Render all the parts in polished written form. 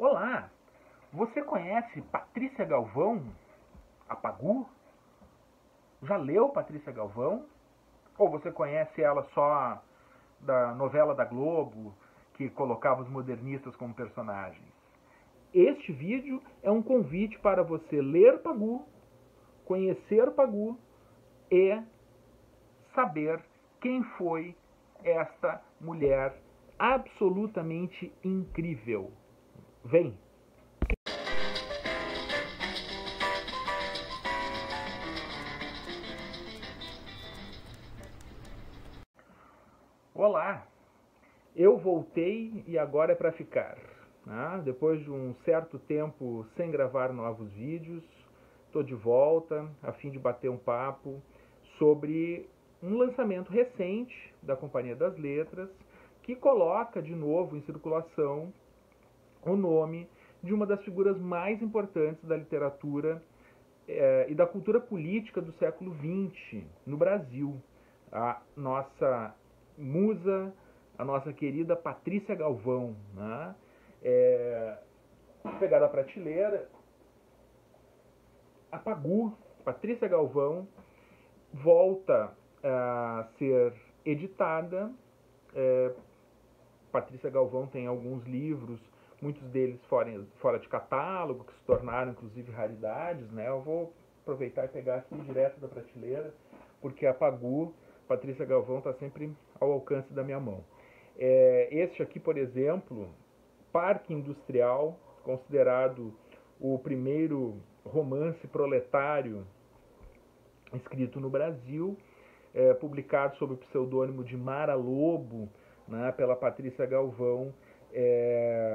Olá, você conhece Patrícia Galvão, a Pagu? Já leu Patrícia Galvão? Ou você conhece ela só da novela da Globo, que colocava os modernistas como personagens? Este vídeo é um convite para você ler Pagu, conhecer Pagu e saber quem foi esta mulher absolutamente incrível. Vem! Olá, eu voltei e agora é para ficar. Depois de um certo tempo sem gravar novos vídeos, estou de volta a fim de bater um papo sobre um lançamento recente da Companhia das Letras que coloca de novo em circulação o nome de uma das figuras mais importantes da literatura e da cultura política do século XX no Brasil, a nossa musa, a nossa querida Patrícia Galvão. Pegar da prateleira, a Pagu, Patrícia Galvão, volta a ser editada. Patrícia Galvão tem alguns livros, muitos deles fora de catálogo, que se tornaram inclusive raridades. Eu vou aproveitar e pegar aqui direto da prateleira, porque a Pagu, Patrícia Galvão, está sempre ao alcance da minha mão. Este aqui, por exemplo, Parque Industrial, considerado o primeiro romance proletário escrito no Brasil, publicado sob o pseudônimo de Mara Lobo, pela Patrícia Galvão,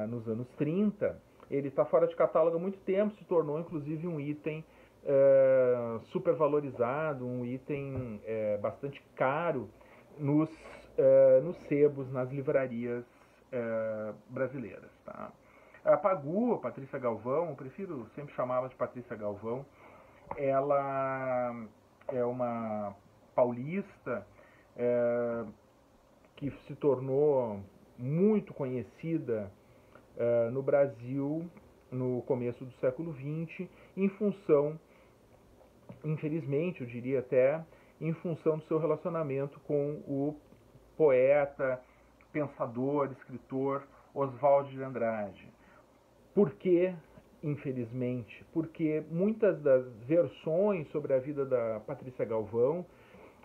nos anos 30. Ele está fora de catálogo há muito tempo, se tornou inclusive um item supervalorizado, um item bastante caro nos sebos, nas livrarias brasileiras. A Pagu, a Patrícia Galvão, eu prefiro sempre chamá-la de Patrícia Galvão, ela é uma paulista que se tornou muito conhecida no Brasil no começo do século XX, em função, infelizmente, eu diria até, em função do seu relacionamento com o poeta, pensador, escritor Oswald de Andrade. Por que, infelizmente? Porque muitas das versões sobre a vida da Patrícia Galvão,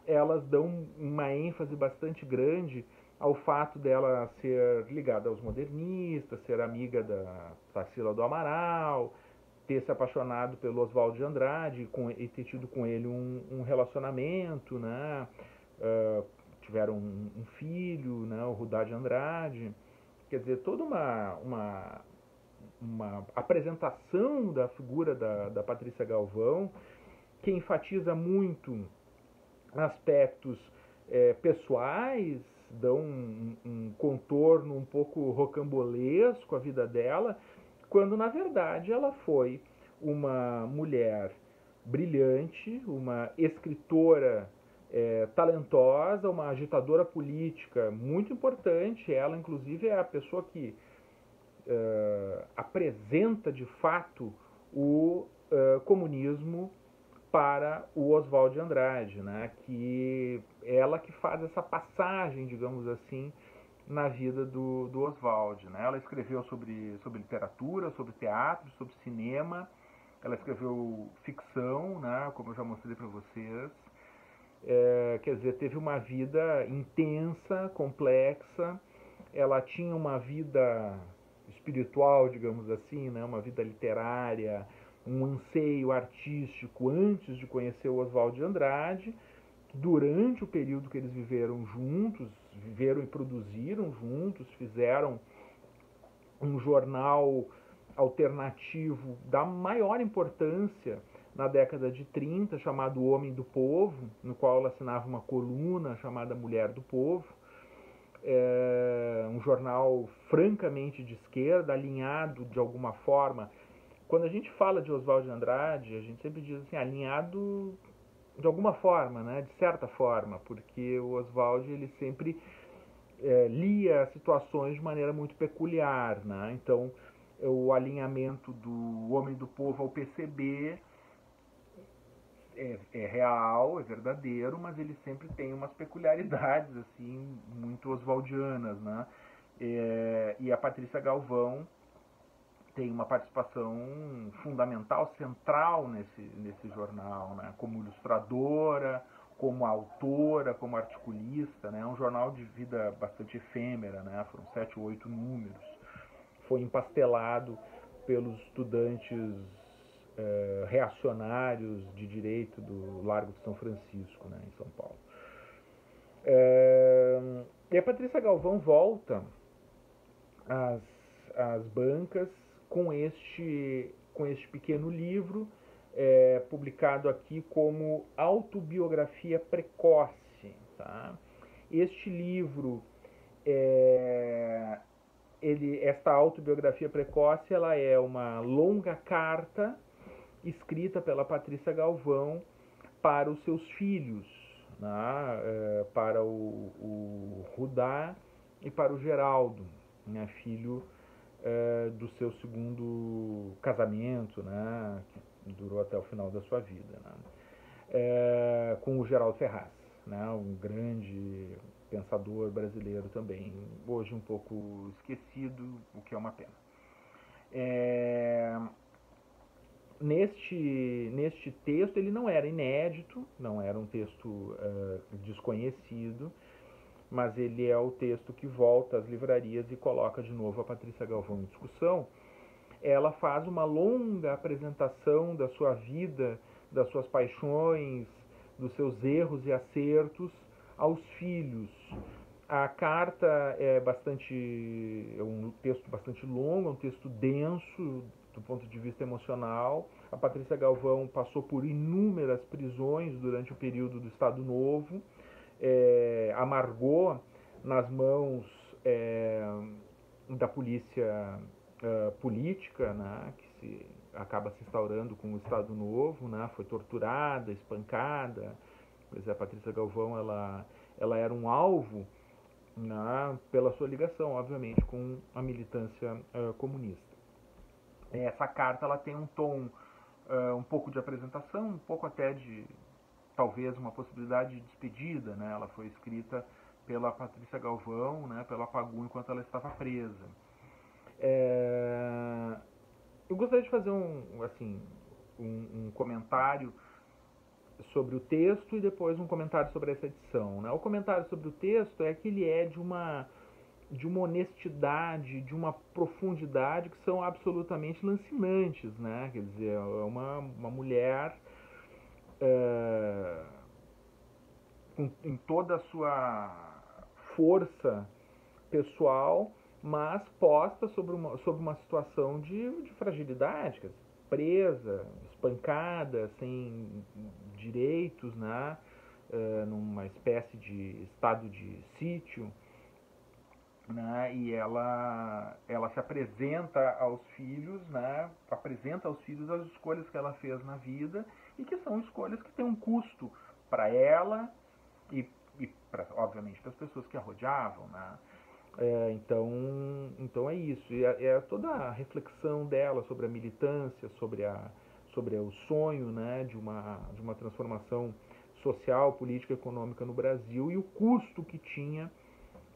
elas dão uma ênfase bastante grande ao fato dela ser ligada aos modernistas, ser amiga da Tarsila do Amaral, ter se apaixonado pelo Oswald de Andrade e ter tido com ele um relacionamento, tiveram um filho, o Rudá de Andrade. Quer dizer, toda uma apresentação da figura da Patrícia Galvão que enfatiza muito aspectos pessoais, dão um contorno um pouco rocambolesco à vida dela, quando na verdade ela foi uma mulher brilhante, uma escritora talentosa, uma agitadora política muito importante. Ela inclusive é a pessoa que apresenta de fato o comunismo para o Oswald de Andrade, que ela que faz essa passagem, digamos assim, na vida do Oswald. Ela escreveu sobre literatura, sobre teatro, sobre cinema, ela escreveu ficção, como eu já mostrei para vocês. Quer dizer, teve uma vida intensa, complexa. Ela tinha uma vida espiritual, digamos assim, uma vida literária, um anseio artístico antes de conhecer o Oswald de Andrade. Durante o período que eles viveram juntos, viveram e produziram juntos, fizeram um jornal alternativo da maior importância na década de 30, chamado Homem do Povo, no qual ela assinava uma coluna chamada Mulher do Povo. Um jornal francamente de esquerda, alinhado de alguma forma. Quando a gente fala de Oswald de Andrade, a gente sempre diz assim, alinhado de alguma forma, de certa forma, porque o Oswald ele sempre lia situações de maneira muito peculiar. Então, o alinhamento do Homem do Povo ao PCB é real, é verdadeiro, mas ele sempre tem umas peculiaridades assim muito oswaldianas, né? E a Patrícia Galvão tem uma participação fundamental, central nesse jornal, né? Como ilustradora, como autora, como articulista, né? É um jornal de vida bastante efêmera, né? Foram 7 ou 8 números. Foi empastelado pelos estudantes reacionários de direito do Largo de São Francisco, né, em São Paulo. E a Patrícia Galvão volta às bancas com este pequeno livro, publicado aqui como Autobiografia Precoce. Tá? Este livro, esta autobiografia precoce, ela é uma longa carta escrita pela Patrícia Galvão para os seus filhos, né? Para o Rudá e para o Geraldo, né? Filho do seu segundo casamento, né? Que durou até o final da sua vida, né? Com o Geraldo Ferraz, né? Um grande pensador brasileiro também, hoje um pouco esquecido, o que é uma pena. Neste texto, ele não era inédito, não era um texto desconhecido, mas ele é o texto que volta às livrarias e coloca de novo a Patrícia Galvão em discussão. Ela faz uma longa apresentação da sua vida, das suas paixões, dos seus erros e acertos aos filhos. A carta é um texto bastante longo, é um texto denso do ponto de vista emocional. A Patrícia Galvão passou por inúmeras prisões durante o período do Estado Novo, amargou nas mãos da polícia política, né, que acaba se instaurando com o Estado Novo, né, foi torturada, espancada. Pois é, a Patrícia Galvão ela era um alvo, né, pela sua ligação, obviamente, com a militância comunista. Essa carta ela tem um tom um pouco de apresentação, um pouco até de talvez uma possibilidade de despedida, né? Ela foi escrita pela Patrícia Galvão, né, pela Pagu, enquanto ela estava presa. Eu gostaria de fazer um comentário sobre o texto e depois um comentário sobre essa edição, né? O comentário sobre o texto é que ele é de uma honestidade, de uma profundidade que são absolutamente lancinantes, né? Quer dizer, é uma mulher em toda a sua força pessoal, mas posta sobre uma situação de fragilidade, quer dizer, presa, espancada, sem direitos, né? Numa espécie de estado de sítio. Né, e ela se apresenta aos filhos, né, apresenta aos filhos as escolhas que ela fez na vida e que são escolhas que têm um custo para ela e obviamente para as pessoas que a rodeavam, né. Então é isso, e é toda a reflexão dela sobre a militância, sobre o sonho, né, de uma transformação social, política, econômica no Brasil e o custo que tinha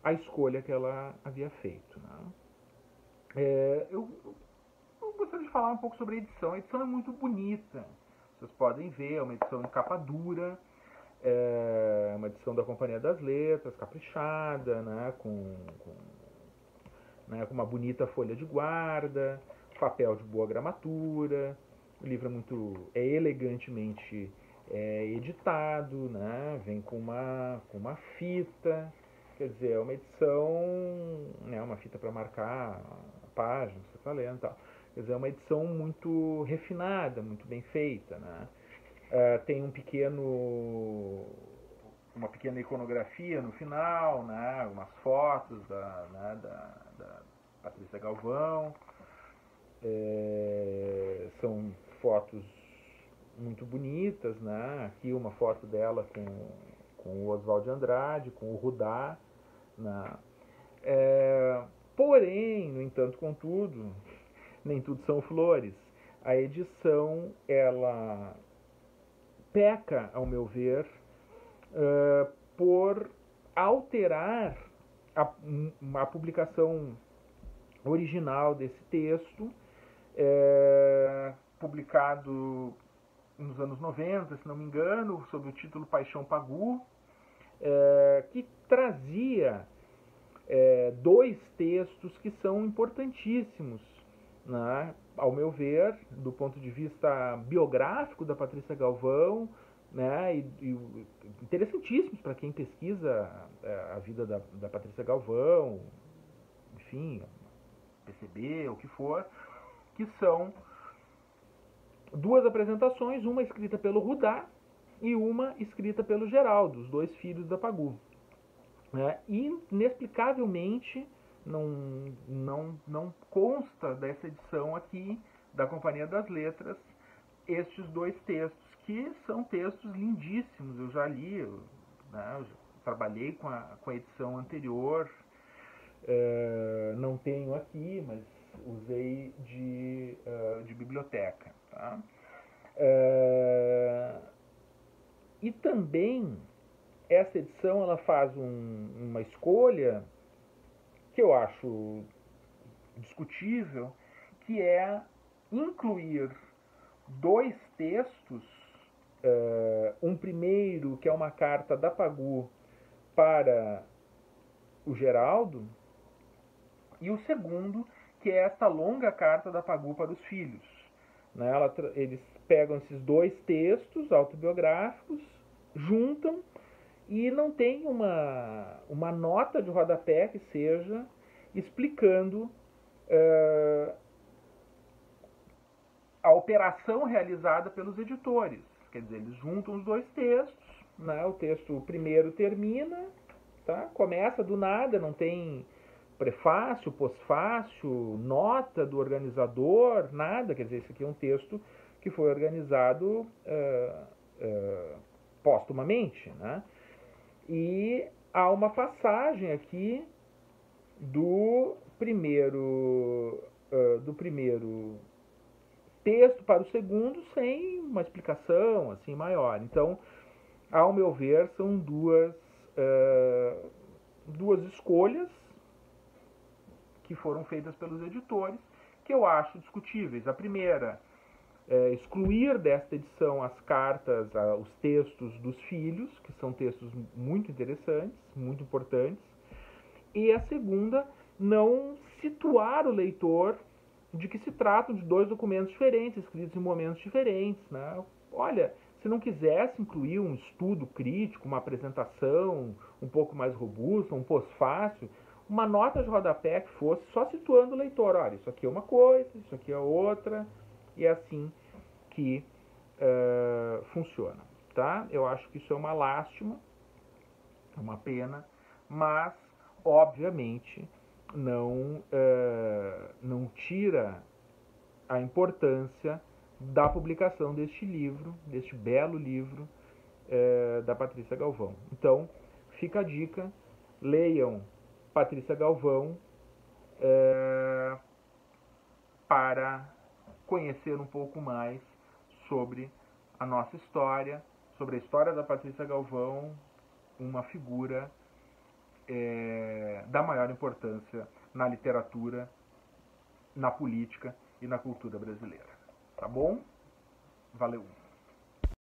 a escolha que ela havia feito. Né? Eu gostaria de falar um pouco sobre a edição. A edição é muito bonita. Vocês podem ver, é uma edição em capa dura, uma edição da Companhia das Letras, caprichada, né? com uma bonita folha de guarda, papel de boa gramatura. O livro é elegantemente editado, né? Vem com uma fita. Quer dizer, é uma edição, né, uma fita para marcar a página que você está lendo e tal. Quer dizer, é uma edição muito refinada, muito bem feita, né? Tem uma pequena iconografia no final, né? Umas fotos da Patrícia Galvão. São fotos muito bonitas, né? Aqui uma foto dela com o Oswald de Andrade, com o Rudá. Né? Porém, no entanto, contudo, nem tudo são flores. A edição, ela peca, ao meu ver, por alterar a publicação original desse texto, publicado nos anos 90, se não me engano, sob o título Paixão Pagu, que trazia dois textos que são importantíssimos, né, ao meu ver, do ponto de vista biográfico da Patrícia Galvão, né, e interessantíssimos para quem pesquisa a vida da Patrícia Galvão, enfim, PCB, o que for, que são duas apresentações, uma escrita pelo Rudá e uma escrita pelo Geraldo, os dois filhos da Pagu. E, inexplicavelmente, não consta dessa edição aqui da Companhia das Letras estes dois textos, que são textos lindíssimos. Eu já li, eu já trabalhei com a edição anterior, não tenho aqui, mas usei de biblioteca. Tá? E também essa edição ela faz uma escolha que eu acho discutível, que é incluir dois textos, um primeiro que é uma carta da Pagu para o Geraldo, e o segundo que é essa longa carta da Pagu para os filhos. Né? Eles pegam esses dois textos autobiográficos, juntam, e não tem uma nota de rodapé que seja explicando a operação realizada pelos editores. Quer dizer, eles juntam os dois textos, né? O texto primeiro termina, tá? Começa do nada, não tem prefácio, pós-fácio, nota do organizador, nada. Quer dizer, esse aqui é um texto que foi organizado póstumamente, né? E há uma passagem aqui do primeiro texto para o segundo sem uma explicação assim maior. Então, ao meu ver, são duas escolhas que foram feitas pelos editores que eu acho discutíveis. A primeira excluir desta edição as cartas, os textos dos filhos, que são textos muito interessantes, muito importantes, e a segunda, não situar o leitor de que se tratam de dois documentos diferentes, escritos em momentos diferentes. Né? Olha, se não quisesse incluir um estudo crítico, uma apresentação um pouco mais robusta, um pós-fácil, uma nota de rodapé que fosse só situando o leitor, olha, isso aqui é uma coisa, isso aqui é outra, e é assim que funciona. Tá? Eu acho que isso é uma lástima, é uma pena, mas, obviamente, não tira a importância da publicação deste livro, deste belo livro da Patrícia Galvão. Então, fica a dica, leiam Patrícia Galvão para conhecer um pouco mais sobre a nossa história, sobre a história da Patrícia Galvão, uma figura da maior importância na literatura, na política e na cultura brasileira. Tá bom? Valeu!